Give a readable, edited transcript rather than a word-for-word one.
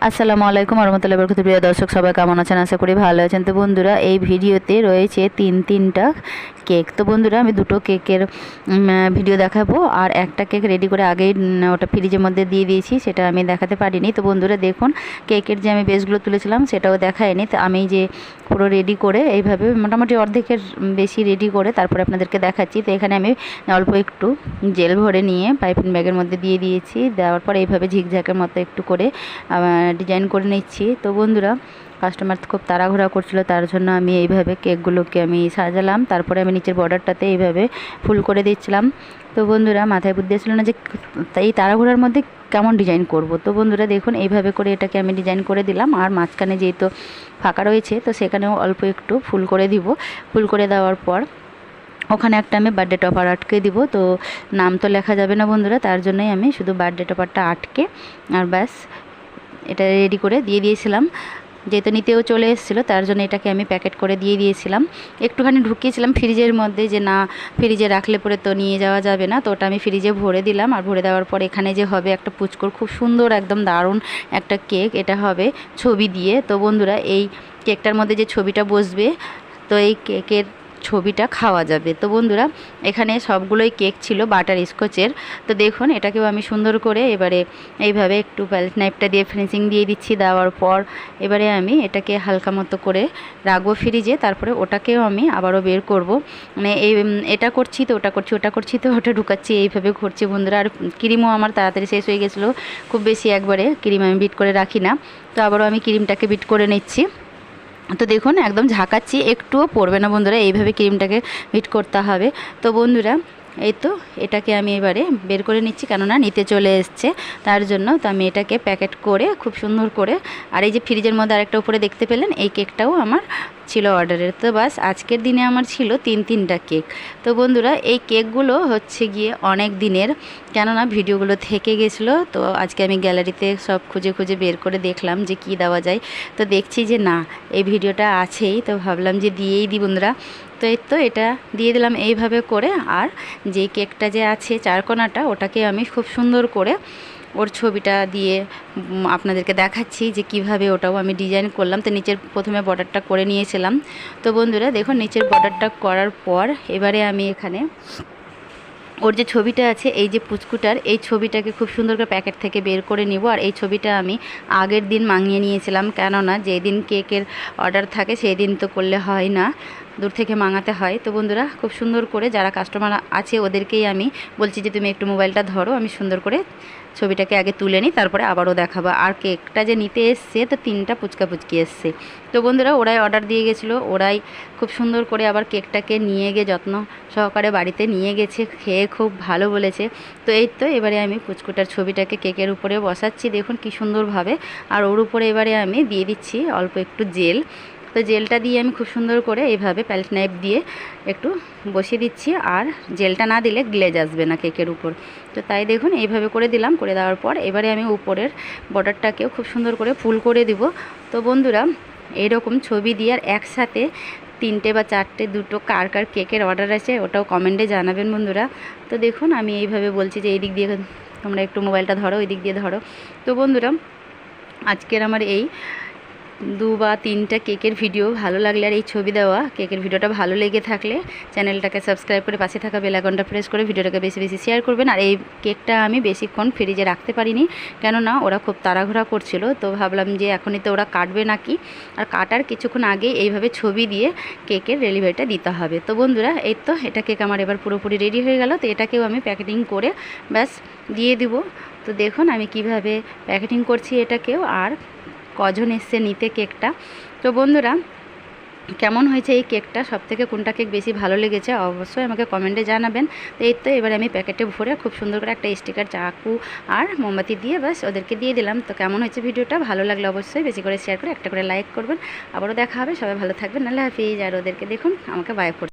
আসসালামু আলাইকুম রহমতুল্লাহি বরকাতুহু। প্রিয় দর্শক সবাই কেমন আছেন? আশা করি ভালো আছেন। তো বন্ধুরা, এই ভিডিওতে রয়েছে তিনটা কেক। তো বন্ধুরা, আমি দুটো কেকের ভিডিও দেখাবো, আর একটা কেক রেডি করে আগেই ওটা ফ্রিজের মধ্যে দিয়ে দিয়েছি, সেটা আমি দেখাতে পারিনি। তো বন্ধুরা দেখুন, কেকের যে আমি বেসগুলো তুলেছিলাম সেটাও দেখায়নি। তো আমি যে পুরো রেডি করে এইভাবে মোটামুটি অর্ধেকের বেশি রেডি করে তারপরে আপনাদেরকে দেখাচ্ছি। তো এখানে আমি অল্প একটু জেল ভরে নিয়ে পাইপিং ব্যাগের মধ্যে দিয়ে দিয়েছি। দেওয়ার পর এইভাবে ঝিকঝাকের মতো একটু করে ডিজাইন করে নিচ্ছি। তো বন্ধুরা, কাস্টমার খুব তাড়াহুড়া করছিল, তার জন্য আমি এইভাবে কেকগুলোকে আমি সাজালাম। তারপরে আমি নিচের বর্ডারটাতে এইভাবে ফুল করে দিচ্ছিলাম। তো বন্ধুরা, মাথায় বুদ্ধি ছিল না যে এই তাড়াহুড়ার মধ্যে কেমন ডিজাইন করব। তো বন্ধুরা দেখুন, এইভাবে করে এটাকে আমি ডিজাইন করে দিলাম। আর মাঝখানে যেহেতু ফাঁকা রয়েছে, তো সেখানেও অল্প একটু ফুল করে দিব। ফুল করে দেওয়ার পর ওখানে একটা আমি বার্থডে টপার আটকে দিব। তো নাম তো লেখা যাবে না বন্ধুরা, তার জন্যই আমি শুধু বার্থডে টপারটা আটকে আর ব্যাস এটা রেডি করে দিয়ে দিয়েছিলাম। যেহেতু নিতেও চলে এসেছিলো, তার জন্য এটাকে আমি প্যাকেট করে দিয়ে দিয়েছিলাম। একটুখানি ঢুকিয়েছিলাম ফ্রিজের মধ্যে, যে না ফ্রিজে রাখলে পরে তো নিয়ে যাওয়া যাবে না। তো ওটা আমি ফ্রিজে ভরে দিলাম। আর ভরে দেওয়ার পর এখানে যে হবে একটা পুচকোর খুব সুন্দর একদম দারুণ একটা কেক, এটা হবে ছবি দিয়ে। তো বন্ধুরা, এই কেকটার মধ্যে যে ছবিটা বসবে, তো এই কেকের ছবিটা খাওয়া যাবে। তো বন্ধুরা, এখানে সবগুলোই কেক ছিল বাটার স্কচের। তো দেখুন, এটাকেও আমি সুন্দর করে এবারে এইভাবে একটু প্যালেট নাইফটা দিয়ে ফিনিশিং দিয়ে দিচ্ছি। দেওয়ার পর এবারে আমি এটাকে হালকা মতো করে রাখবো ফ্রিজে। তারপরে ওটাকেও আমি আবারও বের করব, মানে এটা করছি তো ওটা করছি, ওটা করছি তো ওটা ঢুকাচ্ছি, এইভাবে ঘুরছি বন্ধুরা। আর ক্রিমও আমার তাড়াতাড়ি শেষ হয়ে গেছিলো, খুব বেশি একবারে ক্রিম আমি বিট করে রাখি না। তো আবারও আমি ক্রিমটাকে বিট করে নিচ্ছি। তো দেখুন, একদম ঝাঁকাচ্ছি, একটুও পড়বে না বন্ধুরা, এইভাবে ক্রিমটাকে হিট করতে হবে। তো বন্ধুরা, এই তো এটাকে আমি এবারে বের করে নিচ্ছি, কেননা নিতে চলে এসছে তার জন্য। তো আমি এটাকে প্যাকেট করে খুব সুন্দর করে, আর এই যে ফ্রিজের মধ্যে আরেকটা উপরে দেখতে পেলেন, এই কেকটাও আমার ছিল অর্ডারের। তো বাস আজকের দিনে আমার ছিল তিনটা কেক। তো বন্ধুরা, এই কেকগুলো হচ্ছে গিয়ে অনেক দিনের, কেননা ভিডিওগুলো থেকে গেছিলো। তো আজকে আমি গ্যালারিতে সব খুঁজে খুঁজে বের করে দেখলাম যে কি দেওয়া যায়। তো দেখছি যে না, এই ভিডিওটা আছেই, তো ভাবলাম যে দিয়েই দিই বন্ধুরা। তো এই তো এটা দিয়ে দিলাম এইভাবে করে। আর যে কেকটা যে আছে চারকোনাটা, ওটাকে আমি খুব সুন্দর করে ওর ছবিটা দিয়ে আপনাদেরকে দেখাচ্ছি যে কিভাবে ওটাও আমি ডিজাইন করলাম। তো নিচের প্রথমে বর্ডারটা করে নিয়েছিলাম। তো বন্ধুরা দেখুন, নিচের বর্ডারটা করার পর এবারে আমি এখানে ওর যে ছবিটা আছে, এই যে পুচকুটার, এই ছবিটাকে খুব সুন্দর করে প্যাকেট থেকে বের করে নিব। আর এই ছবিটা আমি আগের দিন মাঙিয়ে নিয়েছিলাম, কেননা যেদিন কেকের অর্ডার থাকে সেই দিন তো করলে হয় না, দূর থেকে মাঙাতে হয়। তো বন্ধুরা, খুব সুন্দর করে যারা কাস্টমার আছে ওদেরকেই আমি বলছি যে তুমি একটু মোবাইলটা ধরো, আমি সুন্দর করে ছবিটাকে আগে তুলে নিই, তারপরে আবারও দেখাবো। আর কেকটা যে নিতে এসছে, তো তিনটা পুচকি এসছে। তো বন্ধুরা, ওরাই অর্ডার দিয়ে গেছিলো, ওরাই খুব সুন্দর করে আবার কেকটাকে নিয়ে গিয়ে যত্ন সহকারে বাড়িতে নিয়ে গেছে, খেয়ে খুব ভালো বলেছে। তো এই তো এবারে আমি পুচকুটার ছবিটাকে কেকের উপরে বসাচ্ছি, দেখুন কি সুন্দরভাবে। আর ওর উপরে এবারে আমি দিয়ে দিচ্ছি অল্প একটু জেল। তো জেলটা দিয়ে আমি খুব সুন্দর করে এইভাবে প্যালেট নাইফ দিয়ে একটু বসিয়ে দিচ্ছি। আর জেলটা না দিলে গ্লেজ আসবে না কেকের উপর। তো তাই দেখুন, এইভাবে করে দিলাম। করে দেওয়ার পর এবারে আমি উপরের বর্ডারটাকেও খুব সুন্দর করে ফুল করে দিব। তো বন্ধুরা, এইরকম ছবি দিয়ে আর একসাথে তিনটে বা চারটে দুটো কার কার কেকের অর্ডার আছে, ওটাও কমেন্টে জানাবেন বন্ধুরা। তো দেখুন, আমি এইভাবে বলছি যে এই দিক দিয়ে তোমরা একটু মোবাইলটা ধরো, ওই দিক দিয়ে ধরো। তো বন্ধুরা, আজকের আমার এই 2 বা 3টা কেকের ভিডিও ভালো লাগলে, আর এই ছবি দেওয়া কেকের ভিডিওটা ভালো লেগে থাকলে চ্যানেলটাকে সাবস্ক্রাইব করে পাশে থাকা বেল আইকনটা প্রেস করে ভিডিওটাকে বেশি বেশি শেয়ার করবেন। আর এই কেকটা আমি বেশিক্ষণ ফ্রিজে রাখতে পারিনি, কেননা ওরা খুব তাড়াহুড়া করছিল। তো ভাবলাম যে এখনই তো ওরা কাটবে নাকি, আর কাটার কিছুক্ষণ আগে এইভাবে ছবি দিয়ে কেকের ডেলিভারিটা দিতে হবে। তো বন্ধুরা, এই তো এটা কেক আমার এবার পুরোপুরি রেডি হয়ে গেল। তো এটাকেও আমি প্যাকেটিং করে ব্যাস দিয়ে দিব। তো দেখুন আমি কিভাবে প্যাকেটিং করছি এটাকেও, আর কজন এসছে নিতে কেকটা। তো বন্ধুরা, কেমন হয়েছে এই কেকটা, সবথেকে কোনটা কেক বেশি ভালো লেগেছে অবশ্যই আমাকে কমেন্টে জানাবেন। তো এই তো এবারে আমি প্যাকেটে ভরে খুব সুন্দর করে একটা স্টিকার, চাকু আর মোমবাতি দিয়ে ব্যাস ওদেরকে দিয়ে দিলাম। তো কেমন হয়েছে ভিডিওটা, ভালো লাগলে অবশ্যই বেশি করে শেয়ার করে একটা করে লাইক করবেন। আবারও দেখা হবে, সবাই ভালো থাকবেন, আল্লাহ হাফিজ। আর ওদেরকে দেখুন আমাকে বাই করছে।